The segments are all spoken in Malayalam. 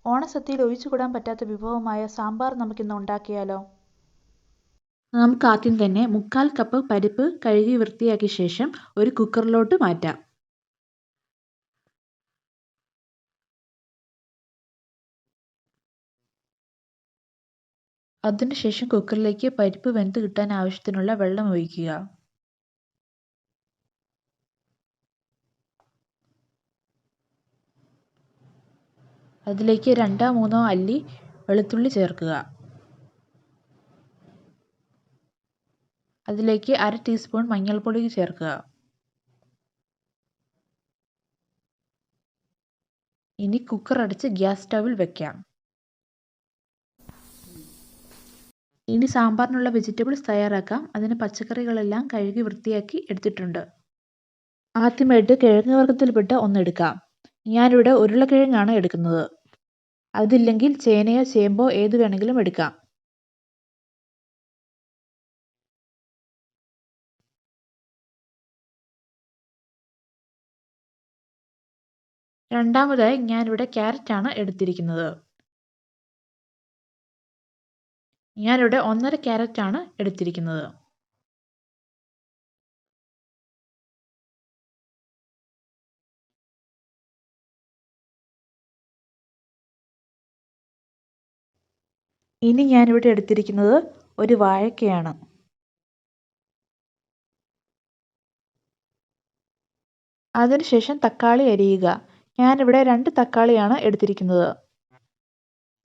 ഓണസദ്യയിൽ ഒഴിച്ചുകൂടാൻ പറ്റാത്ത വിഭവമായ സാമ്പാർ നമുക്കിന്ന് ഉണ്ടാക്കിയാലോ? നമുക്ക് ആദ്യം തന്നെ 1/4 കപ്പ് പരിപ്പ് കഴുകി വൃത്തിയാക്കിയ ശേഷം ഒരു കുക്കറിലോട്ട് മാറ്റാം. അതിനുശേഷം കുക്കറിലേക്ക് പരിപ്പ് വെന്ത് കിട്ടാൻ ആവശ്യത്തിനുള്ള വെള്ളം ഒഴിക്കുക. അതിലേക്ക് 2-3 അല്ലി വെളുത്തുള്ളി ചേർക്കുക. അതിലേക്ക് 1/2 ടീസ്പൂൺ മഞ്ഞൾപ്പൊടി ചേർക്കുക. ഇനി കുക്കർ അടച്ച് ഗ്യാസ് സ്റ്റവിൽ വെക്കാം. ഇനി സാമ്പാറിനുള്ള വെജിറ്റബിൾസ് തയ്യാറാക്കാം. അതിന് പച്ചക്കറികളെല്ലാം കഴുകി വൃത്തിയാക്കി എടുത്തിട്ടുണ്ട്. ആദ്യമായിട്ട് കിഴങ്ങ് വർഗ്ഗത്തിൽപ്പെട്ട ഒന്നെടുക്കാം. ഞാനിവിടെ ഉരുളക്കിഴങ്ങാണ് എടുക്കുന്നത്. അതില്ലെങ്കിൽ ചേനയോ ചേമ്പോ ഏത് വേണമെങ്കിലും എടുക്കാം. രണ്ടാമതായി ഞാനിവിടെ ക്യാരറ്റാണ് എടുത്തിരിക്കുന്നത്. ഞാനിവിടെ 1.5 ക്യാരറ്റാണ് എടുത്തിരിക്കുന്നത്. ഇനി ഞാനിവിടെ എടുത്തിരിക്കുന്നത് ഒരു വാഴക്കയാണ്. അതിനുശേഷം തക്കാളി അരിയുക. ഞാനിവിടെ 2 തക്കാളിയാണ് എടുത്തിരിക്കുന്നത്.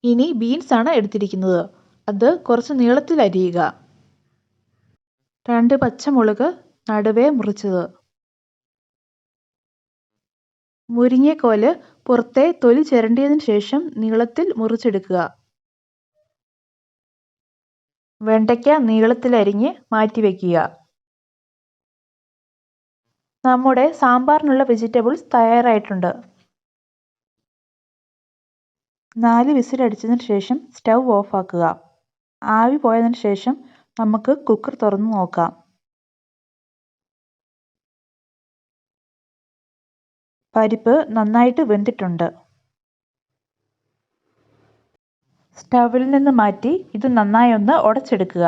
ഇനി ബീൻസ് ആണ് എടുത്തിരിക്കുന്നത്. അത് കുറച്ച് നീളത്തിൽ അരിയുക. 2 പച്ചമുളക് നടുവേ മുറിച്ചത്. മുരിങ്ങക്കോല് പുറത്തെ തൊലി ചിരണ്ടിയതിനു ശേഷം നീളത്തിൽ മുറിച്ചെടുക്കുക. വെണ്ടയ്ക്ക നീളത്തിലരിഞ്ഞ് മാറ്റിവെക്കുക. നമ്മുടെ സാമ്പാറിനുള്ള വെജിറ്റബിൾസ് തയ്യാറായിട്ടുണ്ട്. 4 വിസിൽ അടിച്ചതിന് ശേഷം സ്റ്റൗ ഓഫാക്കുക. ആവി പോയതിനു ശേഷം നമുക്ക് കുക്കർ തുറന്ന് നോക്കാം. പരിപ്പ് നന്നായിട്ട് വെന്തിട്ടുണ്ട്. സ്റ്റൗവിൽ നിന്ന് മാറ്റി ഇത് നന്നായി ഒന്ന് ഉടച്ചെടുക്കുക.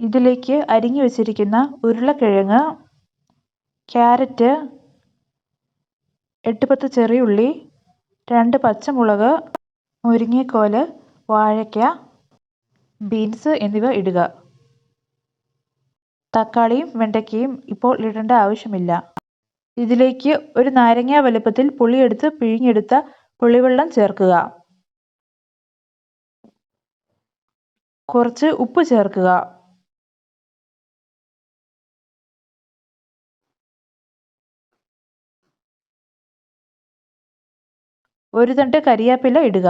ഇതിലേക്ക് അരിഞ്ഞു വെച്ചിരിക്കുന്ന ഉരുളക്കിഴങ്ങ്, ക്യാരറ്റ്, 8-10 ചെറിയുള്ളി, 2 പച്ചമുളക്, മുരിങ്ങക്കോല്, വാഴയ്ക്ക, ബീൻസ് എന്നിവ ഇടുക. തക്കാളിയും വെണ്ടയ്ക്കയും ഇപ്പോൾ ഇടേണ്ട ആവശ്യമില്ല. ഇതിലേക്ക് ഒരു നാരങ്ങ വലുപ്പത്തിൽ പുളിയെടുത്ത് പിഴിഞ്ഞെടുത്ത പുളിവെള്ളം ചേർക്കുക. കുറച്ച് ഉപ്പ് ചേർക്കുക. ഒരു തണ്ട് കരിയാപ്പില ഇടുക.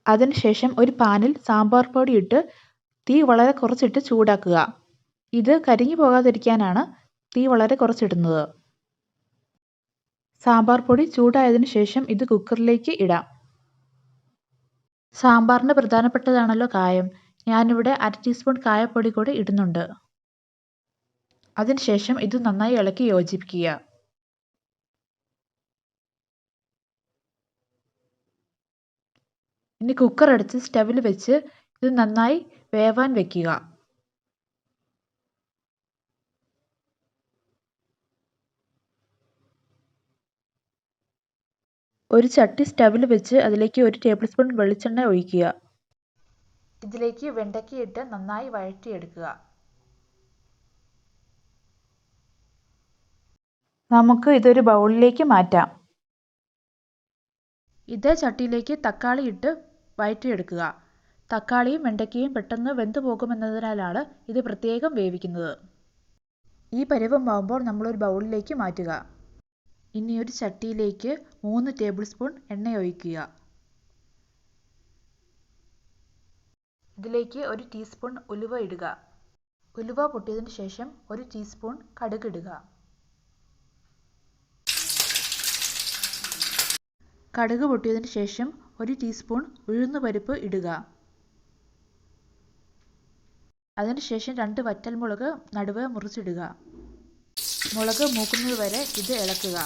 അതിനുശേഷം ഒരു പാനിൽ സാമ്പാർ പൊടി ഇട്ട് തീ വളരെ കുറച്ചിട്ട് ചൂടാക്കുക. ഇത് കരിഞ്ഞു പോകാതിരിക്കാനാണ് തീ വളരെ കുറച്ചിടുന്നത്. സാമ്പാർ പൊടി ചൂടായതിനു ശേഷം ഇത് കുക്കറിലേക്ക് ഇടാം. സാമ്പാറിന് പ്രധാനപ്പെട്ടതാണല്ലോ കായം. ഞാനിവിടെ 1/2 ടീസ്പൂൺ കായപ്പൊടി കൂടി ഇടുന്നുണ്ട്. അതിനുശേഷം ഇത് നന്നായി ഇളക്കി യോജിപ്പിക്കുക. ഇനി കുക്കർ അടച്ച് സ്റ്റവിൽ വെച്ച് ഇത് നന്നായി വേവാൻ വെക്കുക. ഒരു ചട്ടി സ്റ്റവിൽ വെച്ച് അതിലേക്ക് 1 ടേബിൾ സ്പൂൺ വെളിച്ചെണ്ണ ഒഴിക്കുക. ഇതിലേക്ക് വെണ്ടയ്ക്ക ഇട്ട് നന്നായി വഴറ്റിയെടുക്കുക. നമുക്ക് ഇതൊരു ബൗളിലേക്ക് മാറ്റാം. ഇതേ ചട്ടിയിലേക്ക് തക്കാളി ഇട്ട് വഴറ്റിയെടുക്കുക. തക്കാളിയും വെണ്ടയ്ക്കയും പെട്ടെന്ന് വെന്തു പോകുമെന്നതിനാലാണ് ഇത് പ്രത്യേകം വേവിക്കുന്നത്. ഈ പരുവമാവുമ്പോൾ നമ്മളൊരു ബൗളിലേക്ക് മാറ്റുക. ഇനി ഒരു ചട്ടിയിലേക്ക് 3 ടേബിൾ സ്പൂൺ എണ്ണ ഒഴിക്കുക. ഇതിലേക്ക് 1 ടീസ്പൂൺ ഉലുവ ഇടുക. ഉലുവ പൊട്ടിയതിന് ശേഷം 1 ടീസ്പൂൺ കടുക് ഇടുക. കടുക് പൊട്ടിയതിന് ശേഷം 1 ടീസ്പൂൺ ഉഴുന്നുപരിപ്പ് ഇടുക. അതിനുശേഷം 2 വറ്റൽമുളക് നടുവേ മുറിച്ചിടുക. മുളക് മൂക്കുന്നത് വരെ ഇത് ഇളക്കുക.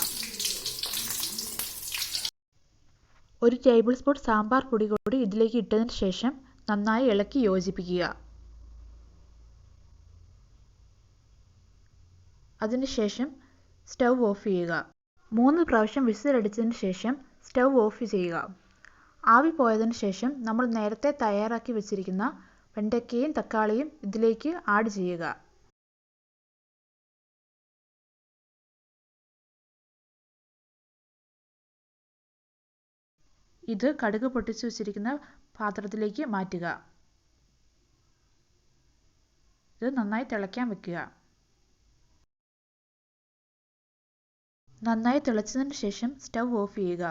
1 ടേബിൾ സ്പൂൺ സാമ്പാർ പൊടി കൂടി ഇതിലേക്ക് ഇട്ടതിന് ശേഷം നന്നായി ഇളക്കി യോജിപ്പിക്കുക. അതിനുശേഷം സ്റ്റൗ ഓഫ് ചെയ്യുക. 3 പ്രാവശ്യം വിസിലടിച്ചതിന് ശേഷം സ്റ്റൗ ഓഫ് ചെയ്യുക. ആവി പോയതിന് ശേഷം നമ്മൾ നേരത്തെ തയ്യാറാക്കി വെച്ചിരിക്കുന്ന വെണ്ടയ്ക്കയും തക്കാളിയും ഇതിലേക്ക് ആഡ് ചെയ്യുക. ഇത് കടുക് പൊട്ടിച്ചു വെച്ചിരിക്കുന്ന പാത്രത്തിലേക്ക് മാറ്റുക. ഇത് നന്നായി തിളയ്ക്കാൻ വെക്കുക. നന്നായി തിളച്ചതിന് ശേഷം സ്റ്റൗ ഓഫ് ചെയ്യുക.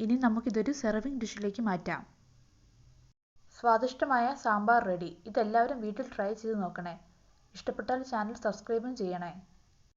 ഇനി നമുക്കിതൊരു സെർവിങ് ഡിഷിലേക്ക് മാറ്റാം. സ്വാദിഷ്ടമായ സാമ്പാർ റെഡി. ഇതെല്ലാവരും വീട്ടിൽ ട്രൈ ചെയ്ത് നോക്കണേ. ഇഷ്ടപ്പെട്ടാൽ ചാനൽ സബ്സ്ക്രൈബും ചെയ്യണേ.